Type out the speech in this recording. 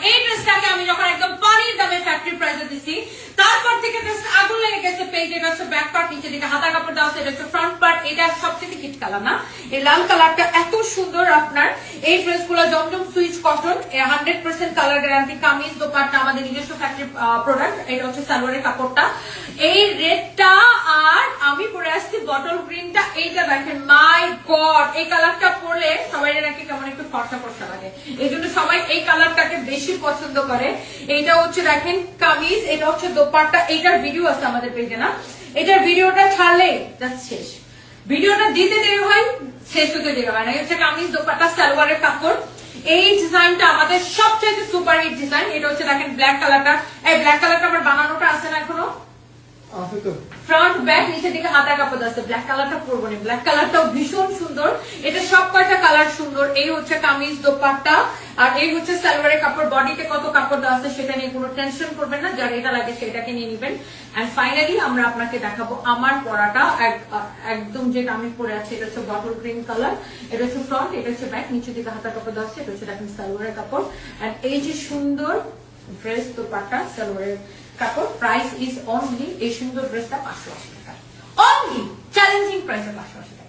এই ড্রেসটাকে আমি যখন একদম পানির দামে ফ্যাক্টরি প্রাইসে দিছি, তারপর থেকে ড্রেস আগুন লেগে গেছে পেজ। এটা হচ্ছে ব্যাক পার্ট, নিচে দিকে হাতার কাপড় দেওয়া আছে, এটা হচ্ছে ফ্রন্ট পার্ট। এটা সবথেকে হিট কালার না, এই লাল কালারটা এত সুন্দর। আপনার এই ড্রেসগুলো জমজম Swiss cotton, 100% colour guarantee. Kameez dupatta আমাদের নিজস্ব ফ্যাক্টরি প্রোডাক্ট। এটা হচ্ছে সালোয়ারের কাপড়টা, এই রেডটা। আর আমি পরে আসছি বটল গ্রিনটা। এইটা দেখেন, মাই গড, এই কালারটা পরলে সবাই নাকি কেমন একটু ফর্সা ফর্সা লাগে, এই জন্য সবাই এই কালারটাকে বেশি পছন্দ করে। এইটা হচ্ছে দেখেন কামিজ, এটা হচ্ছে দোপাট্টা। এইটার ভিডিও আছে আমাদের পেজে না, এটার ভিডিওটা ছাড়লে জাস্ট শেষ। ভিডিওটা দিতে দেরি হয়, শেষ হতে দেরি হয় না। এই হচ্ছে কামিজ দোপাট্টা সালোয়ারের কাপড়। এই ডিজাইনটা আমাদের সবচেয়ে সুপার হিট ডিজাইন। এটা হচ্ছে দেখেন ব্ল্যাক কালারটা। এই ব্ল্যাক কালারটা আমার বানানোটা আছে না এখনো, ফ্রন্ট ব্যাক নিচে দিকে হাতার কাপড় আছে। ব্ল্যাক কালারটা পরবো না, ব্ল্যাক কালারটাও ভীষণ সুন্দর। এটা সব কয়টা কালার সুন্দর। এই হচ্ছে কামিজ দোপাট্টা, আর এই হচ্ছে সালোয়ারের কাপড়। বডিতে কত কাপড় দেওয়া আছে সেটা নিয়ে কোনো টেনশন করবেন না, যার এটা লাগে সেটাকে নিয়ে নিবেন। এন্ড ফাইনালি আমরা আপনাকে দেখাবো আমার পরাটা, একদম যেটা আমি পরে আছি। এটা হচ্ছে বটল গ্রিন কালার, এটা হচ্ছে ফ্রন্ট, এটা হচ্ছে ব্যাক, নিচে দিকে হাতার কাপড় দেওয়া আছে। এটা হচ্ছে দেখেন সালোয়ারের কাপড়। এন্ড এই যে সুন্দর ড্রেস দোপাট্টা সালোয়ারের কাপড়। প্রাইস ইজ অনলি, এই সুন্দর ড্রেসটা 580 টাকা অনলি, চ্যালেঞ্জিং প্রাইসে 580 টাকা।